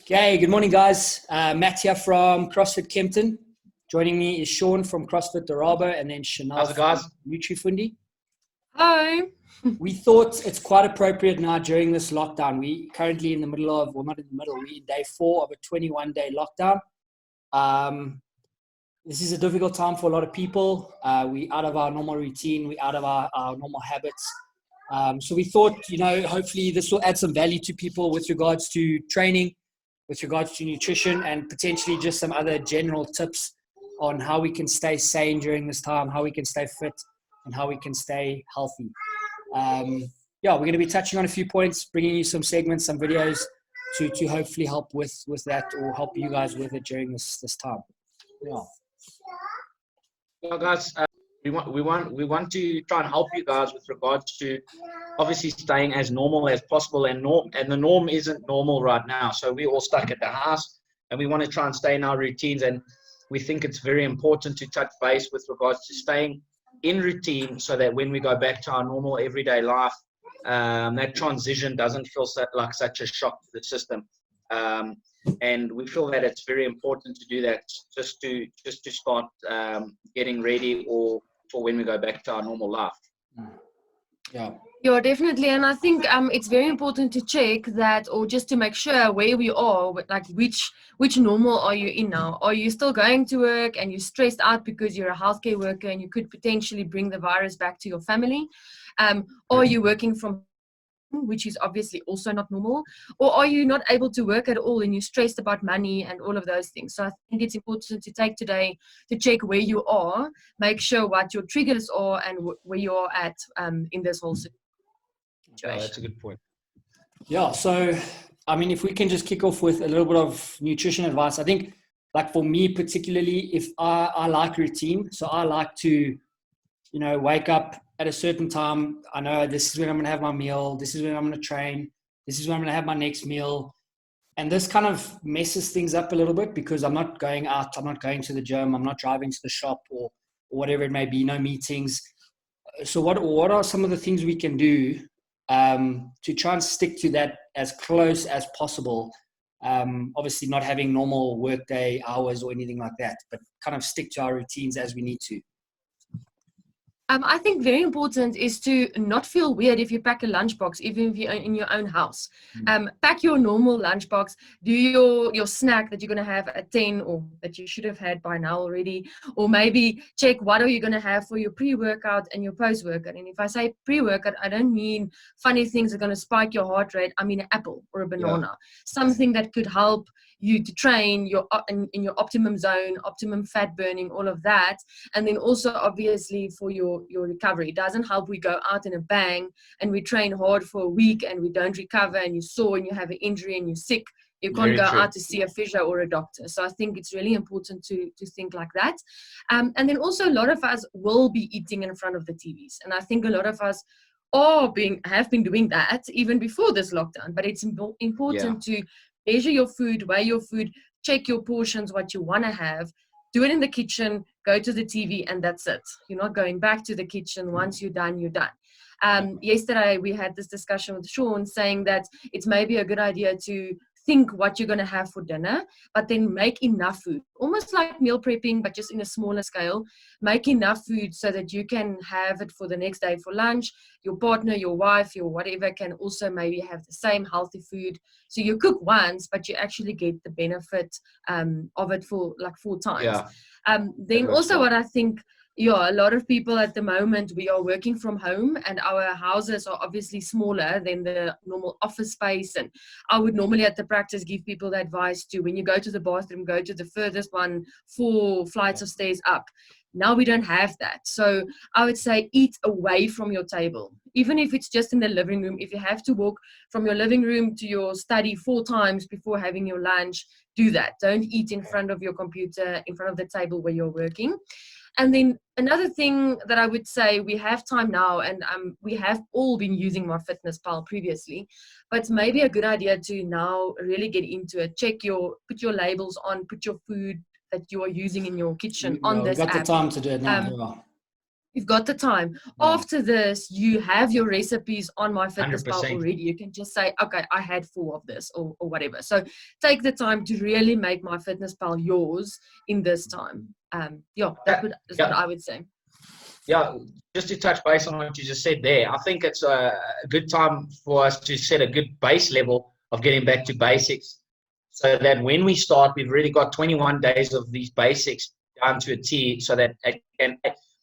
Okay, good morning, guys. Matt here from CrossFit Kempton. Joining me is Sean from CrossFit Doraba and then Chanel How's it, from guys? NutriFundi. Hi. We thought it's quite appropriate now during this lockdown. We currently in the middle of, well, not in the middle, we're in day 4 of a 21-day lockdown. This is a difficult time for a lot of people. We're out of our normal routine. We're out of our normal habits. So we thought, hopefully this will add some value to people with regards to training, with regards to nutrition, and potentially just some other general tips on how we can stay sane during this time, how we can stay fit, and how we can stay healthy. We're going to be touching on a few points, bringing you some segments, some videos to hopefully help with that, or help you guys with it during this time. Yeah. Well, guys, we want to try and help you guys with regards to obviously staying as normal as possible, and the norm isn't normal right now. So we're all stuck at the house, and we want to try and stay in our routines. And we think it's very important to touch base with regards to staying in routine, so that when we go back to our normal everyday life, that transition doesn't feel like such a shock to the system. And we feel that it's very important to do that, just to start getting ready or for when we go back to our normal life. Yeah, definitely. And I think it's very important to check that, or just to make sure where we are, like which normal are you in now? Are you still going to work and you're stressed out because you're a healthcare worker and you could potentially bring the virus back to your family? Or are you working from, which is obviously also not normal? Or are you not able to work at all and you're stressed about money and all of those things? So I think it's important to take today to check where you are, make sure what your triggers are and where you're at in this whole situation. Oh, that's a good point. Yeah, so I mean, if we can just kick off with a little bit of nutrition advice. I think, like for me particularly, if I like routine, so I like to, wake up at a certain time. I know this is when I'm going to have my meal. This is when I'm going to train. This is when I'm going to have my next meal. And this kind of messes things up a little bit because I'm not going out. I'm not going to the gym. I'm not driving to the shop or whatever it may be, no meetings. So what are some of the things we can do to try and stick to that as close as possible? Obviously not having normal workday hours or anything like that, but kind of stick to our routines as we need to. I think very important is to not feel weird if you pack a lunchbox, even if you're in your own house. Pack your normal lunchbox, do your snack that you're going to have at 10, or that you should have had by now already, or maybe check what are you going to have for your pre-workout and your post-workout. And if I say pre-workout, I don't mean funny things that are going to spike your heart rate. I mean an apple or a banana, something that could help you to train in your optimum zone, optimum fat burning, all of that. And then also obviously for your recovery. It doesn't help we go out in a bang and we train hard for a week and we don't recover, and you're sore and you have an injury and you're sick. You can't go out to see a physio or a doctor. So I think it's really important to think like that. And then also a lot of us will be eating in front of the TVs. And I think a lot of us have been doing that even before this lockdown. But it's important to measure your food, weigh your food, check your portions, what you want to have, do it in the kitchen, go to the TV, and that's it. You're not going back to the kitchen. Once you're done, you're done. Yesterday, we had this discussion with Sean saying that it's maybe a good idea to think what you're going to have for dinner, but then make enough food, almost like meal prepping, but just in a smaller scale. Make enough food so that you can have it for the next day for lunch. Your partner, your wife, your whatever can also maybe have the same healthy food. So you cook once, but you actually get the benefit of it for like 4 times. Then also what I think, a lot of people at the moment, we are working from home and our houses are obviously smaller than the normal office space. And I would normally at the practice give people the advice to, when you go to the bathroom, go to the furthest one 4 flights of stairs up. Now we don't have that. So I would say eat away from your table, even if it's just in the living room. If you have to walk from your living room to your study 4 times before having your lunch, do that. Don't eat in front of your computer, in front of the table where you're working. And then another thing that I would say, we have time now, and we have all been using MyFitnessPal previously, but it's maybe a good idea to now really get into it. Put your labels on, put your food that you are using in your kitchen on this app. We've got the time to do it now. You've got the time. After this, you have your recipes on MyFitnessPal 100%. already. You can just say, okay, I had 4 of this or whatever. So take the time to really make MyFitnessPal yours in this time. That's what I would say. Yeah, just to touch base on what you just said there, I think it's a good time for us to set a good base level of getting back to basics, so that when we start, we've really got 21 days of these basics down to a T, so that it can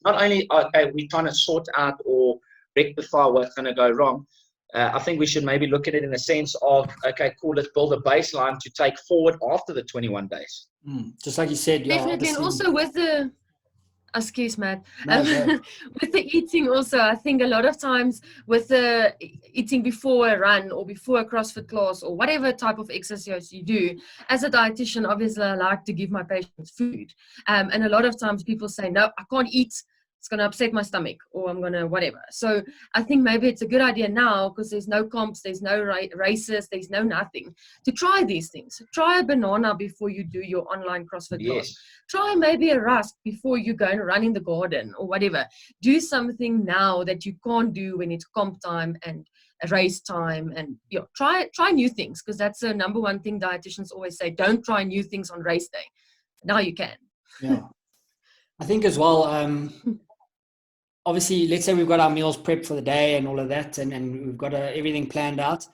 not only, okay, we're trying to sort out or rectify what's going to go wrong. I think we should maybe look at it in a sense of, okay, cool, let's build a baseline to take forward after the 21 days. Just like you said, Definitely, and also with the excuse Matt, No, with the eating also, I think a lot of times with the eating before a run or before a CrossFit class or whatever type of exercise you do, as a dietitian, obviously I like to give my patients food. And a lot of times people say, no, I can't eat. It's going to upset my stomach, or I'm going to whatever. So I think maybe it's a good idea now, because there's no comps, there's no races, there's no nothing, to try these things. Try a banana before you do your online CrossFit class. Try maybe a rusk before you go and run in the garden or whatever. Do something now that you can't do when it's comp time and a race time. And try new things, because that's the number one thing dietitians always say. Don't try new things on race day. Now you can. Yeah. I think as well, obviously, let's say we've got our meals prepped for the day and all of that, and we've got everything planned out.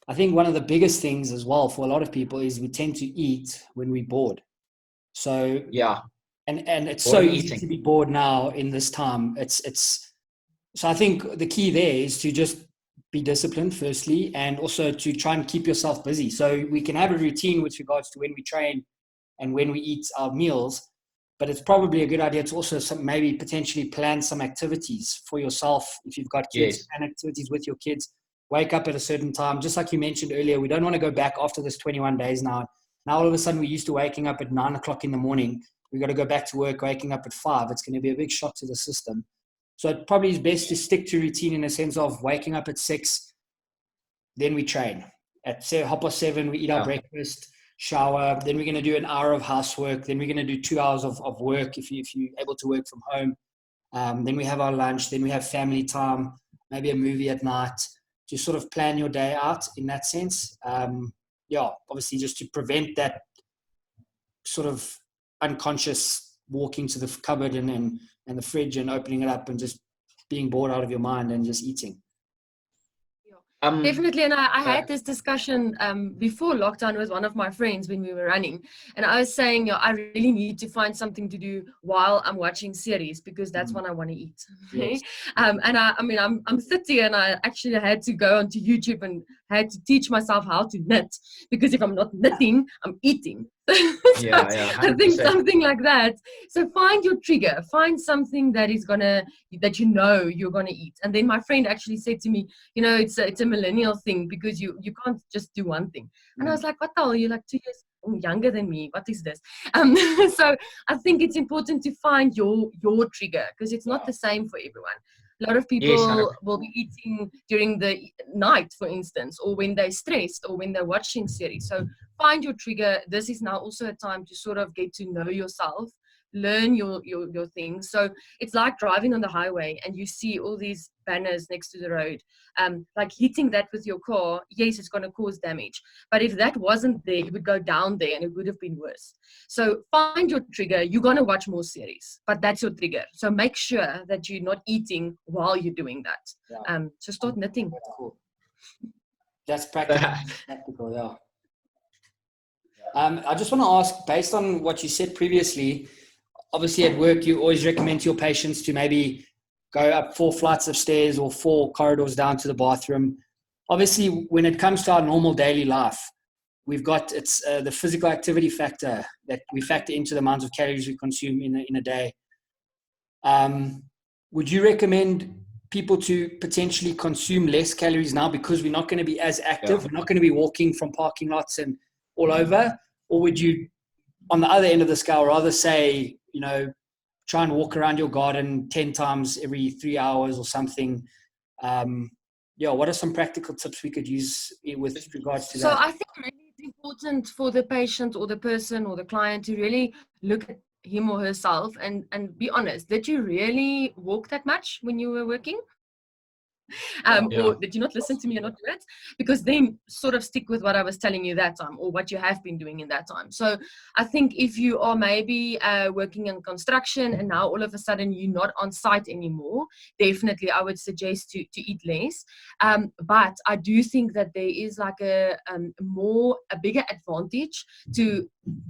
I think one of the biggest things as well for a lot of people is we tend to eat when we're bored. So and it's so easy to be bored now in this time. So I think the key there is to just be disciplined firstly, and also to try and keep yourself busy. So we can have a routine with regards to when we train and when we eat our meals. But it's probably a good idea to also maybe potentially plan some activities for yourself. If you've got kids, plan activities with your kids. Wake up at a certain time. Just like you mentioned earlier, we don't want to go back after this 21 days now. Now all of a sudden we're used to waking up at 9 o'clock in the morning. We've got to go back to work waking up at 5. It's going to be a big shock to the system. So it probably is best to stick to routine in a sense of waking up at 6. Then we train. At 7:30, we eat our breakfast. Shower, then we're going to do an hour of housework, then we're going to do 2 hours of work if you're able to work from home. Then we have our lunch, then we have family time, maybe a movie at night, to sort of plan your day out in that sense. Obviously just to prevent that sort of unconscious walking to the cupboard and the fridge and opening it up and just being bored out of your mind and just eating. Definitely, and I had this discussion before lockdown with one of my friends when we were running, and I was saying, I really need to find something to do while I'm watching series, because that's when I want to eat. Yes. And I'm 30, and I actually had to go onto YouTube and had to teach myself how to knit, because if I'm not knitting, I'm eating. I think something like that. So find your trigger, find something that is that you're gonna eat. And then my friend actually said to me, it's a millennial thing, because you can't just do one thing. And I was like, what the hell? You're like 2 years younger than me. What is this? So I think it's important to find your trigger, because it's not the same for everyone. A lot of people will be eating during the night, for instance, or when they're stressed or when they're watching series. So find your trigger. This is now also a time to sort of get to know yourself, learn your things. So it's like driving on the highway and you see all these banners next to the road, like hitting that with your car. Yes, it's going to cause damage, but if that wasn't there, you would go down there and it would have been worse. So find your trigger. You're going to watch more series, but that's your trigger. So make sure that you're not eating while you're doing that. So start knitting. Cool. That's practical. Yeah. I just want to ask, based on what you said previously, obviously at work, you always recommend to your patients to maybe go up 4 flights of stairs or 4 corridors down to the bathroom. Obviously, when it comes to our normal daily life, we've got the physical activity factor that we factor into the amount of calories we consume in a day. Would you recommend people to potentially consume less calories now because we're not going to be as active? Yeah. We're not going to be walking from parking lots and all over? Or would you, on the other end of the scale, rather say, try and walk around your garden 10 times every 3 hours or something? What are some practical tips we could use with regards to that? So I think really it's important for the patient or the person or the client to really look at him or herself and be honest. Did you really walk that much when you were working? Or did you not listen to me or not do it? Because then sort of stick with what I was telling you that time or what you have been doing in that time. So I think if you are maybe working in construction and now all of a sudden you're not on site anymore, definitely I would suggest to eat less. But I do think that there is like a bigger advantage to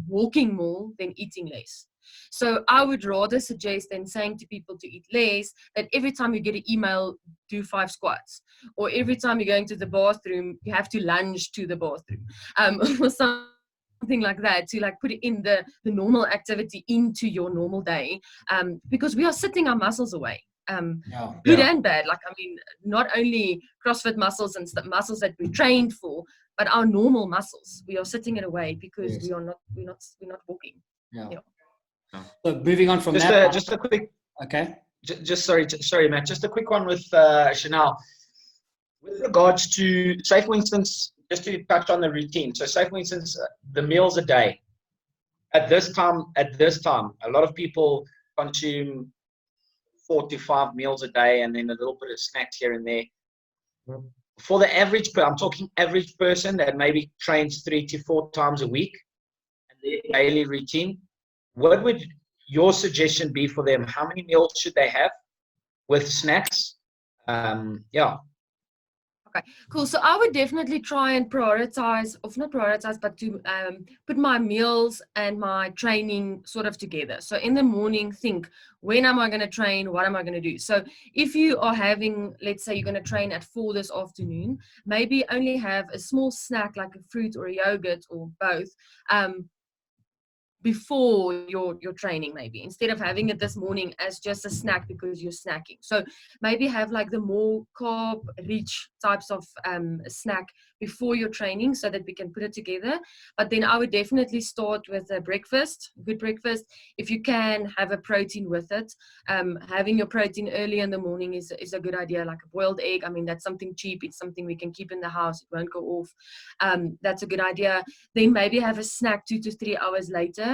walking more than eating less. So I would rather suggest than saying to people to eat less, that every time you get an email, do 5 squats, or every time you're going to the bathroom, you have to lunge to the bathroom, or something like that, to like put it in the normal activity into your normal day, because we are sitting our muscles away. Good and bad. Like, I mean, not only CrossFit muscles and muscles that we trained for, but our normal muscles, we are sitting it away because we're not walking. So moving on from just a quick. Okay. Just sorry, Matt. Just a quick one with Chanel. With regards to, say for instance, just to touch on the routine. So say for instance, the meals a day. At this time, a lot of people consume 4 to 5 meals a day, and then a little bit of snacks here and there. For the average, I'm talking average person that maybe trains 3 to 4 times a week, and their daily routine. What would your suggestion be for them? How many meals should they have with snacks? Okay, cool. So I would definitely try and prioritize, or not prioritize, but to put my meals and my training sort of together. So in the morning, think, when am I going to train? What am I going to do? So if you are having, let's say you're going to train at 4 this afternoon, maybe only have a small snack like a fruit or a yogurt or both, before your training, maybe instead of having it this morning as just a snack because you're snacking. So maybe have like the more carb rich types of snack before your training so that we can put it together. But then I would definitely start with a breakfast, good breakfast. If you can have a protein with it, having your protein early in the morning is a good idea, like a boiled egg. I mean, that's something cheap. It's something we can keep in the house. It won't go off. That's a good idea. Then maybe have a snack 2 to 3 hours later.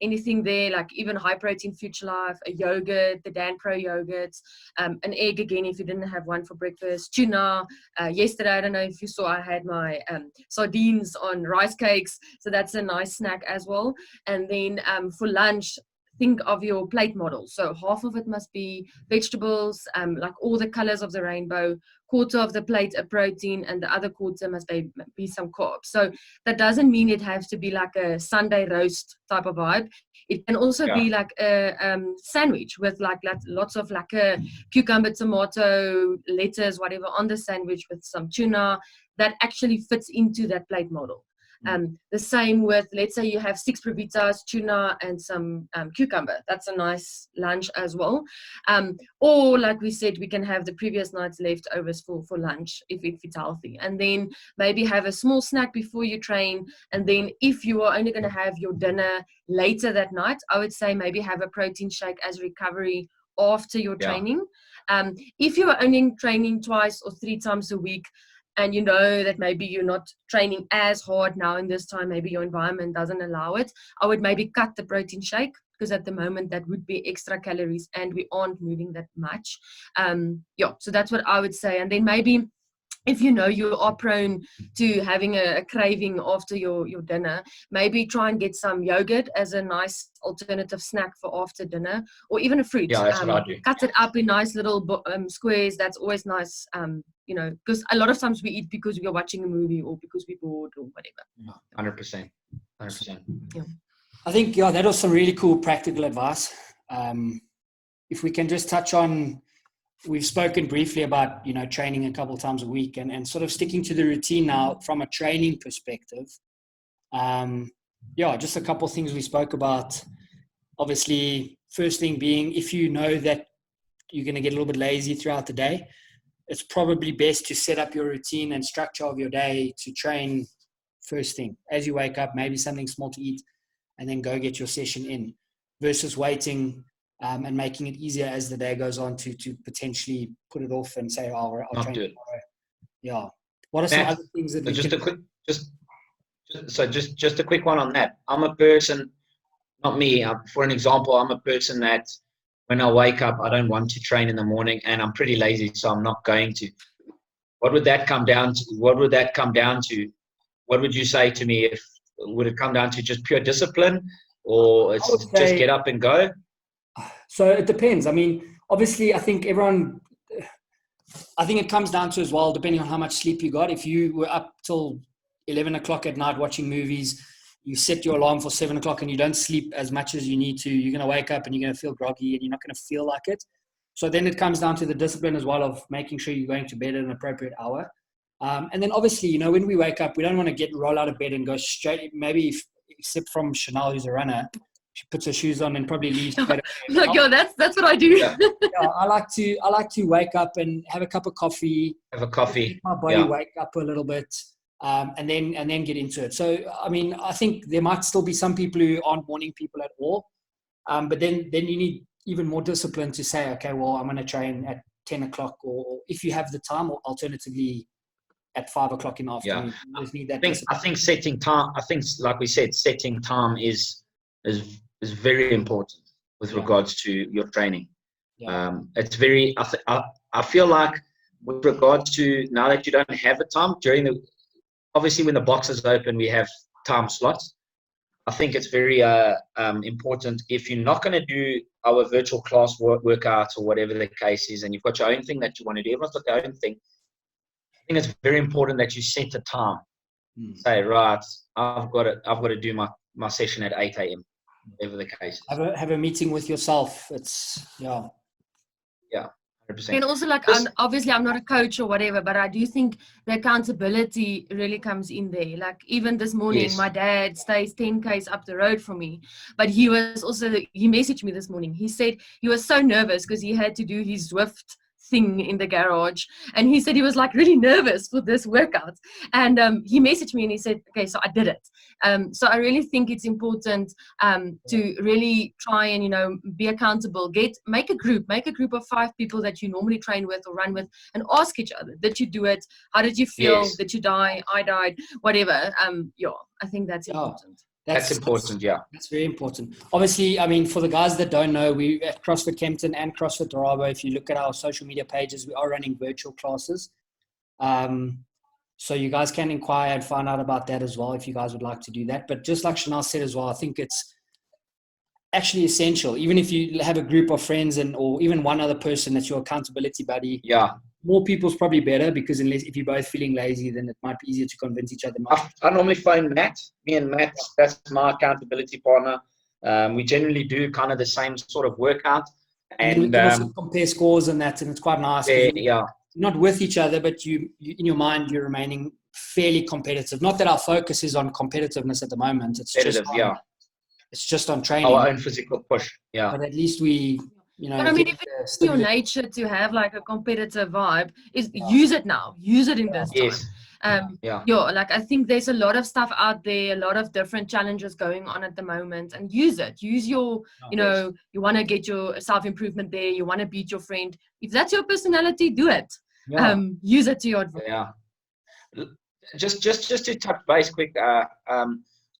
Anything there, like even high protein Future Life, a yogurt, the Dan Pro yogurts, an egg again if you didn't have one for breakfast, tuna. Yesterday, I don't know if you saw, I had my sardines on rice cakes, so that's a nice snack as well. And then for lunch, think of your plate model. So half of it must be vegetables, like all the colors of the rainbow, quarter of the plate a protein, and the other quarter must be some carbs. So that doesn't mean it has to be like a Sunday roast type of vibe. It can also be like a sandwich with like lots of like a cucumber, tomato, lettuce, whatever on the sandwich with some tuna that actually fits into that plate model. The same with, let's say you have 6 Provitas, tuna, and some cucumber. That's a nice lunch as well. Or like we said, we can have the previous night's leftovers for lunch if it's healthy. And then maybe have a small snack before you train. And then if you are only going to have your dinner later that night, I would say maybe have a protein shake as recovery after your training. If you are only training 2 or 3 times a week, and you know that maybe you're not training as hard now in this time, maybe your environment doesn't allow it, I would maybe cut the protein shake, because at the moment that would be extra calories and we aren't moving that much. So that's what I would say. And then maybe if you know you are prone to having a craving after your dinner, maybe try and get some yogurt as a nice alternative snack for after dinner, or even a fruit. Yeah, that's what I do. Cut it up in nice little squares. That's always nice, because a lot of times we eat because we are watching a movie or because we're bored or whatever. 100%. Yeah. I think, that was some really cool practical advice. If we can just touch on, we've spoken briefly about, training a couple of times a week and sort of sticking to the routine now from a training perspective. Just a couple of things we spoke about. Obviously, first thing being, if you know that you're going to get a little bit lazy throughout the day, it's probably best to set up your routine and structure of your day to train first thing. As you wake up, maybe something small to eat, and then go get your session in, versus waiting and making it easier as the day goes on to potentially put it off and say, I'll train tomorrow. Yeah. What are some other things that just a quick one on that. I'm a person, not me. For an example, I'm a person that when I wake up, I don't want to train in the morning, and I'm pretty lazy, so I'm not going to. What would that come down to? What would that come down to? What would you say to me? If would it come down to just pure discipline, or it's just get up and go? So it depends. I mean, obviously, I think it comes down to as well, depending on how much sleep you got. If you were up till 11 o'clock at night watching movies, you set your alarm for 7 o'clock and you don't sleep as much as you need to, you're going to wake up and you're going to feel groggy and you're not going to feel like it. So then it comes down to the discipline as well of making sure you're going to bed at an appropriate hour. And then obviously, when we wake up, we don't want to roll out of bed and go straight, maybe except from Chanel, who's a runner. She puts her shoes on and probably leaves. Like, yo, that's what I do. Yeah. I like to wake up and have a cup of coffee. Have a coffee. My body wake up a little bit, and then get into it. So I mean, I think there might still be some people who aren't morning people at all, but then you need even more discipline to say, okay, well, I'm going to train at 10 o'clock, or if you have the time, or alternatively at 5 o'clock in the afternoon. Yeah. You just need that I think setting time. I think, like we said, setting time is very important with regards to your training. Yeah. It's very. I feel like with regards to now that you don't have a time obviously when the box is open, we have time slots. I think it's very important if you're not going to do our virtual class workouts or whatever the case is, and you've got your own thing that you want to do. Everyone's got their own thing. I think it's very important that you set a time. Say, right, I've got to do my session at 8 a.m. whatever the case is. Have a meeting with yourself. It's 100%. And also, like, obviously I'm not a coach or whatever, but I do think the accountability really comes in there. Like, even this morning, my dad stays 10 k's up the road from me, but he messaged me this morning. He said he was so nervous because he had to do his Zwift thing in the garage, and he said he was like really nervous for this workout, and he messaged me and he said, okay, so I did it. So I really think it's important to really try and be accountable. Make a group of 5 people that you normally train with or run with, and ask each other, did you do it? How did you feel? Did you die? I died, whatever. I think that's important. That's important, yeah. That's very important. Obviously, I mean, for the guys that don't know, we at CrossFit Kempton and CrossFit Dorado, if you look at our social media pages, we are running virtual classes. So you guys can inquire and find out about that as well if you guys would like to do that. But just like Chanel said as well, I think it's actually essential. Even if you have a group of friends or even one other person that's your accountability buddy. Yeah. More people's probably better, because if you're both feeling lazy, then it might be easier to convince each other. I normally phone Matt. Me and Matt, that's my accountability partner. We generally do kind of the same sort of workout. And we can also compare scores and that, and it's quite nice. Yeah. Not with each other, but you in your mind, you're remaining fairly competitive. Not that our focus is on competitiveness at the moment. It's just on training. Our own physical push. Yeah. But at least we... but I mean, if it's your nature to have like a competitive vibe, use it now. Use it in this time. Like, I think there's a lot of stuff out there, a lot of different challenges going on at the moment, and use it. Use your, you want to get your self-improvement there. You want to beat your friend. If that's your personality, do it. Yeah. Use it to your advantage. Yeah. Just to touch base quick.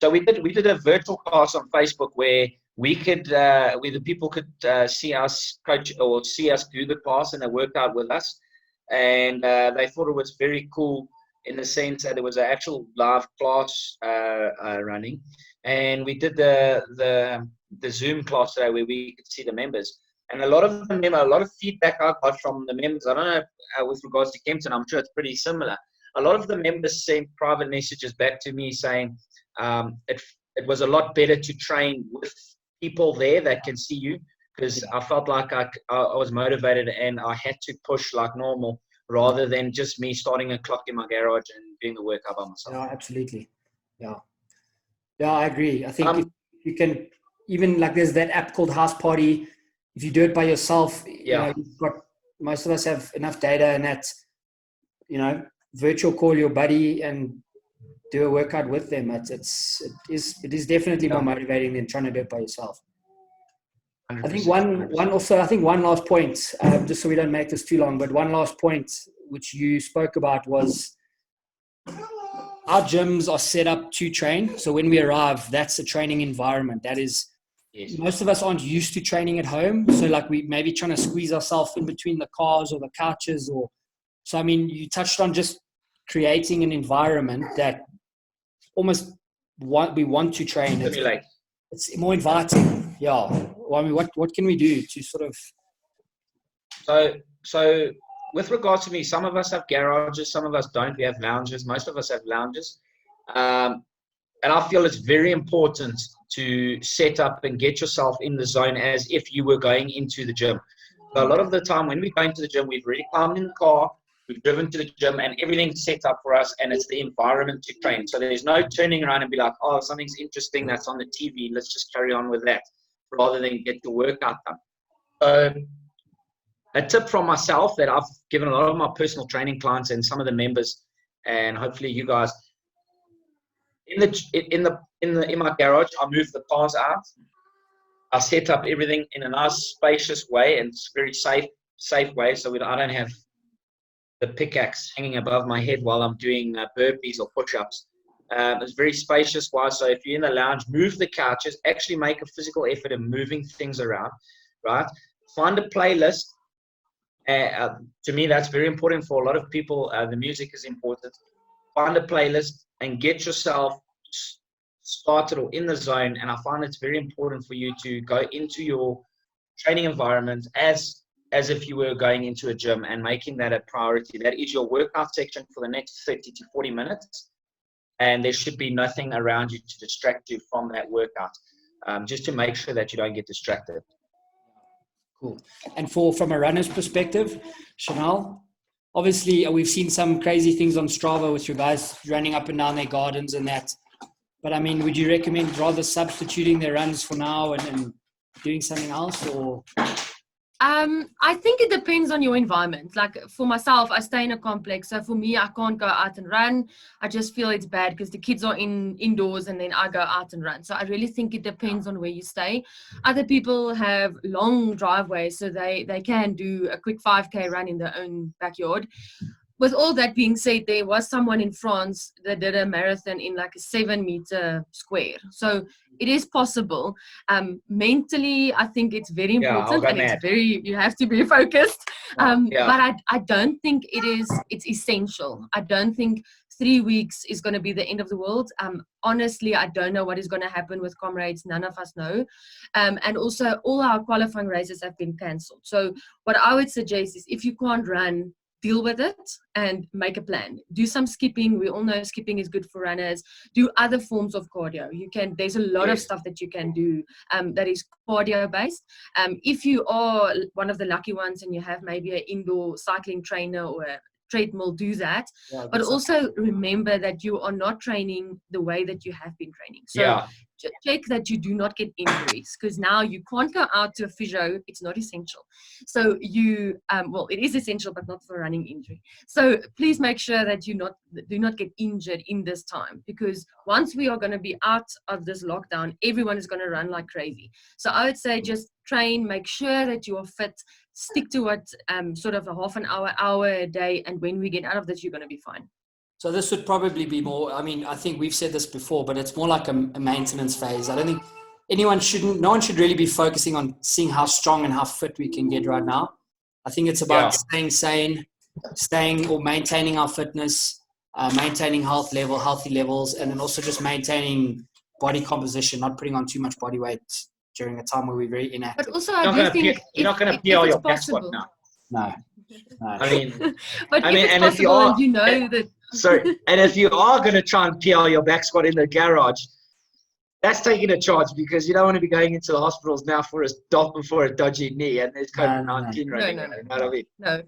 So we did a virtual class on Facebook where the people could see us coach or see us do the class, and they worked out with us, and they thought it was very cool in the sense that it was an actual live class running, and we did the Zoom class today where we could see the members, and a lot of feedback I got from the members. I don't know with regards to Kempton, I'm sure it's pretty similar. A lot of the members sent private messages back to me saying it was a lot better to train with people there that can see you, because I felt like I was motivated and I had to push like normal rather than just me starting a clock in my garage and doing the workout by myself. Yeah, absolutely. Yeah, I agree. I think if you can, even like there's that app called House Party. If you do it by yourself, most of us have enough data, and that, virtual call your buddy and do a workout with them. It is definitely more motivating than trying to do it by yourself. 100%. I think one last point, just so we don't make this too long, but one last point which you spoke about was our gyms are set up to train. So when we arrive, that's a training environment. That is Yes. most of us aren't used to training at home. So like we maybe trying to squeeze ourselves in between the cars or the couches so I mean, you touched on just creating an environment that almost we want to train. Stimulate. It's more inviting. Yeah. Well, I mean, what can we do to sort of... So with regards to me, some of us have garages, some of us don't. We have lounges. Most of us have lounges. And I feel it's very important to set up and get yourself in the zone as if you were going into the gym. So a lot of the time when we go into the gym, we've already climbed in the car, we've driven to the gym, and everything's set up for us, and it's the environment to train. So there's no turning around and be like, oh, something's interesting that's on the TV, let's just carry on with that, rather than get the workout done. So a tip from myself that I've given a lot of my personal training clients and some of the members, and hopefully you guys, in my garage, I move the cars out. I set up everything in a nice, spacious way, and it's very safe way, so I don't have the pickaxe hanging above my head while I'm doing burpees or push-ups. It's very spacious wise. So if you're in the lounge, move the couches, actually make a physical effort in moving things around, right? Find a playlist. To me, that's very important for a lot of people. The music is important. Find a playlist and get yourself started or in the zone. And I find it's very important for you to go into your training environment as if you were going into a gym and making that a priority. That is your workout section for the next 30 to 40 minutes. And there should be nothing around you to distract you from that workout, just to make sure that you don't get distracted. Cool. And from a runner's perspective, Chanel, obviously we've seen some crazy things on Strava with you guys running up and down their gardens and that. But I mean, would you recommend rather substituting their runs for now and doing something else, or? I think it depends on your environment. Like for myself, I stay in a complex. So for me, I can't go out and run. I just feel it's bad because the kids are indoors and then I go out and run. So I really think it depends on where you stay. Other people have long driveways, so they can do a quick 5K run in their own backyard. With all that being said, there was someone in France that did a marathon in like a 7-meter square. So it is possible. Mentally, I think it's very important, and it's you have to be focused. But I don't think it's essential. I don't think 3 weeks is going to be the end of the world. Honestly, I don't know what is going to happen with Comrades. None of us know. And also, all our qualifying races have been cancelled. So what I would suggest is if you can't run, deal with it and make a plan. Do some skipping. We all know skipping is good for runners. Do other forms of cardio. There's a lot of stuff that you can do that is cardio based. If you are one of the lucky ones and you have maybe an indoor cycling trainer or a treadmill, do that. But also remember that you are not training the way that you have been training. So check that you do not get injuries, because now you can't go out to a physio. It's not essential. So you, it is essential, but not for a running injury. So please make sure that you do not get injured in this time, because once we are going to be out of this lockdown, everyone is going to run like crazy. So I would say just train, make sure that you are fit, stick to it, sort of a half an hour a day. And when we get out of this, you're going to be fine. So this would probably be more, I mean, I think we've said this before, but it's more like a maintenance phase. I don't think no one should really be focusing on seeing how strong and how fit we can get right now. I think it's about staying sane, or maintaining our fitness, maintaining healthy levels, and then also just maintaining body composition, not putting on too much body weight during a time where we're very inactive. But also, I do think you're not going to PR your back squat now. No. I mean, but if it's possible, and you know that. Sorry, and if you are going to try and PR your back squat in the garage, that's taking a charge, because you don't want to be going into the hospitals now for a dodgy knee and there's COVID-19 running. No. You know what I mean? No.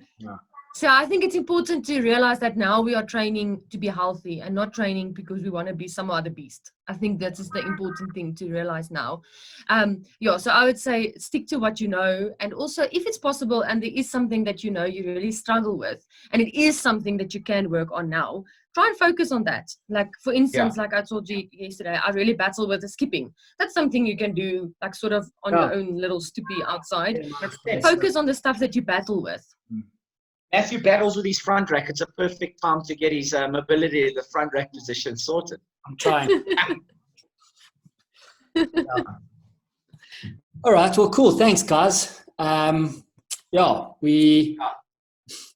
So I think it's important to realize that now we are training to be healthy and not training because we want to be some other beast. I think that is the important thing to realize now. So I would say stick to what you know. And also, if it's possible and there is something that you know you really struggle with, and it is something that you can work on now, try and focus on that. Like, for instance, like I told you yesterday, I really battle with the skipping. That's something you can do, like sort of on your own little stoopy outside. Focus on the stuff that you battle with. Matthew battles with his front rack. It's a perfect time to get his mobility in the front rack position sorted. I'm trying. All right. Well, cool. Thanks, guys. Yeah, we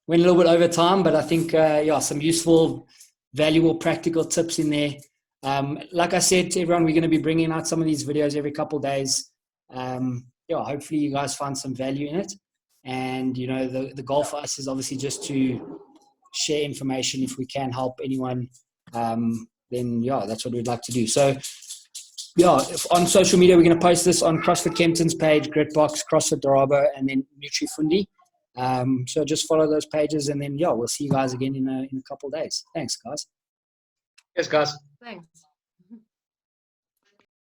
went a little bit over time, but I think, some useful, valuable, practical tips in there. Like I said to everyone, we're going to be bringing out some of these videos every couple of days. Hopefully you guys find some value in it. And, the goal for us is obviously just to share information. If we can help anyone, then, that's what we'd like to do. So, on social media, we're going to post this on CrossFit Kempton's page, Gritbox, CrossFit Dorado, and then NutriFundi. So just follow those pages, and then, we'll see you guys again in a couple of days. Thanks, guys. Yes, guys. Thanks.